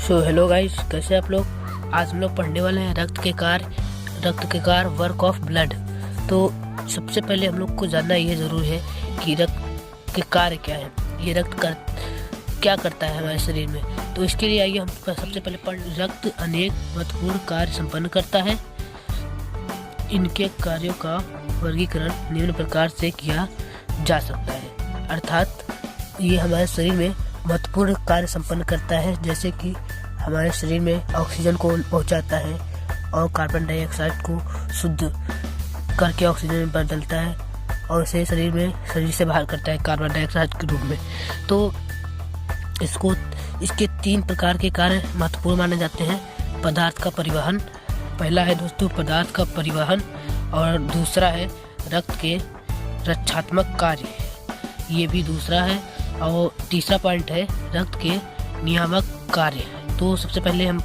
So hello guys, कैसे आप लोग। आज हम लोग पढ़ने वाले हैं रक्त के कार वर्क ऑफ ब्लड। तो सबसे पहले हम लोग को जानना ये ज़रूर है कि रक्त के कार्य क्या है, ये क्या करता है हमारे शरीर में। तो इसके लिए आइए हम सबसे पहले रक्त अनेक महत्वपूर्ण कार्य संपन्न करता है। इनके कार्यों का वर्गीकरण निम्न प्रकार से किया जा सकता है, अर्थात ये हमारे शरीर में महत्वपूर्ण कार्य संपन्न करता है, जैसे कि हमारे शरीर में ऑक्सीजन को पहुंचाता है और कार्बन डाइऑक्साइड को शुद्ध करके ऑक्सीजन में बदलता है और इसे शरीर से बाहर करता है कार्बन डाइऑक्साइड के रूप में। तो इसके 3 प्रकार के कार्य महत्वपूर्ण माने जाते हैं। पदार्थ का परिवहन पहला है दोस्तों, पदार्थ का परिवहन, और दूसरा है रक्त के रक्षात्मक कार्य, ये भी दूसरा है, और तीसरा पॉइंट है रक्त के नियामक कार्य। तो सबसे पहले हम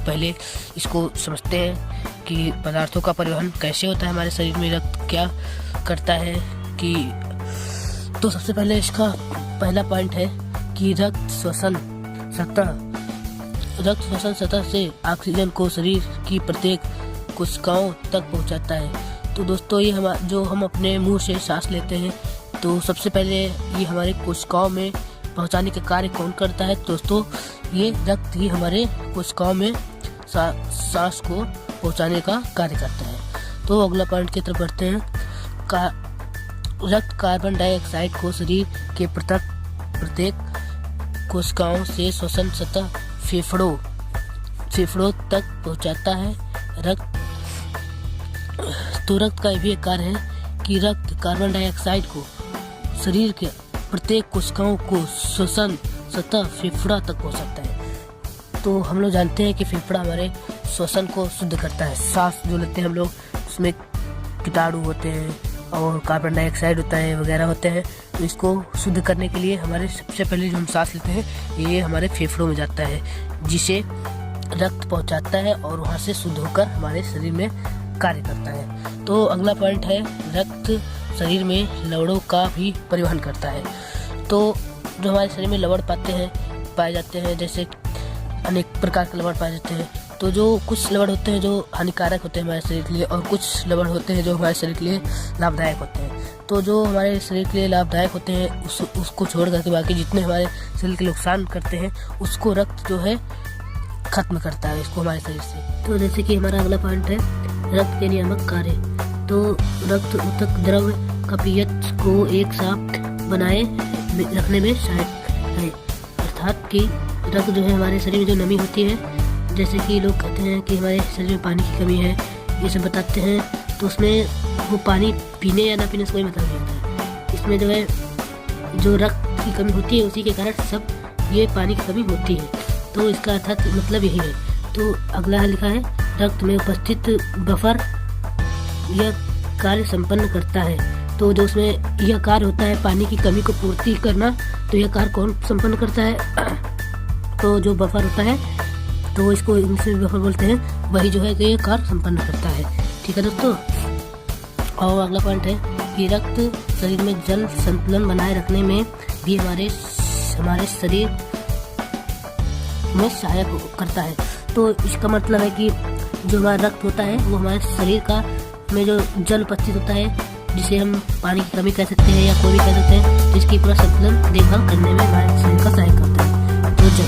इसको समझते हैं कि पदार्थों का परिवहन कैसे होता है हमारे शरीर में, रक्त क्या करता है कि। तो सबसे पहले इसका पहला पॉइंट है कि रक्त श्वसन सतह से ऑक्सीजन को शरीर की प्रत्येक कोशिकाओं तक पहुंचाता है। तो दोस्तों ये हम अपने मुंह से सांस लेते हैं, तो सबसे पहले ये हमारे कोशिकाओं में पहुंचाने के कार्य कौन करता है दोस्तों, ये रक्त ही हमारे कोशिकाओं में सांस को पहुंचाने का कार्य करता है। तो अगला पॉइंट की तरफ बढ़ते हैं। रक्त कार्बन डाइऑक्साइड को शरीर के प्रत्येक कोशिकाओं से श्वसन सतह फेफड़ों तक पहुंचाता है। रक्त का भी एक कार्य है कि रक्त कार्बन डाइऑक्साइड को शरीर के प्रत्येक कोशिकाओं को श्वसन सतह फेफड़ा तक पहुंचाता है। तो हम लोग जानते हैं कि फेफड़ा हमारे श्वसन को शुद्ध करता है। सांस जो लेते हैं हम लोग, उसमें कीटाणु होते हैं और कार्बन डाइऑक्साइड होता है वगैरह होते हैं। तो इसको शुद्ध करने के लिए हमारे सबसे पहले जो हम सांस लेते हैं ये हमारे फेफड़ों में जाता है, जिसे रक्त पहुंचाता है और वहाँ से शुद्ध होकर हमारे शरीर में कार्य करता है। तो अगला पॉइंट है रक्त शरीर में लवणों का भी परिवहन करता है। तो जो हमारे शरीर में लवण पाए जाते हैं, जैसे अनेक प्रकार के लवण पाए जाते हैं। तो जो कुछ लवण होते हैं जो हानिकारक होते हैं हमारे शरीर के लिए, और कुछ लवण होते हैं जो हमारे शरीर के लिए लाभदायक होते हैं। तो जो हमारे शरीर के लिए लाभदायक होते हैं उसको छोड़ करके बाकी जितने हमारे शरीर के नुकसान करते हैं उसको रक्त जो है खत्म करता है इसको हमारे शरीर से। तो जैसे कि हमारा अगला पॉइंट है रक्त के नियामक कार्य। तो रक्त ऊतक द्रव का पीएच को एक साथ बनाए रखने में सहायक है, अर्थात कि रक्त जो है हमारे शरीर में जो नमी होती है, जैसे कि लोग कहते हैं कि हमारे शरीर में पानी की कमी है, ये सब बताते हैं। तो उसमें वो पानी पीने या ना पीने से कोई मतलब नहीं होता है। इसमें जो है जो रक्त की कमी होती है उसी के कारण सब ये पानी की कमी होती है। तो इसका अर्थात मतलब यही है। तो अगला लिखा है रक्त में उपस्थित बफर यह कार्य संपन्न करता है। तो जो उसमें यह कार्य होता है पानी की कमी को पूर्ति करना, तो यह कार्य कौन संपन्न करता है, तो जो बफर होता है, तो इसको इंग्लिश में बफर बोलते हैं, वही जो है कि ये कार्य संपन्न करता है। ठीक है दोस्तों। और अगला पॉइंट है कि रक्त शरीर में जल संतुलन बनाए रखने में भी हमारे शरीर में सहायक करता है। तो इसका मतलब है कि जो हमारा रक्त होता है वो हमारे शरीर में जो जल उपस्थित होता है, जिसे हम पानी की कमी कह सकते हैं या कोई भी कह सकते हैं, जिसकी पूरा संतुलन देखभाल करने में हमारे शरीर का सहायक करता है। तो जब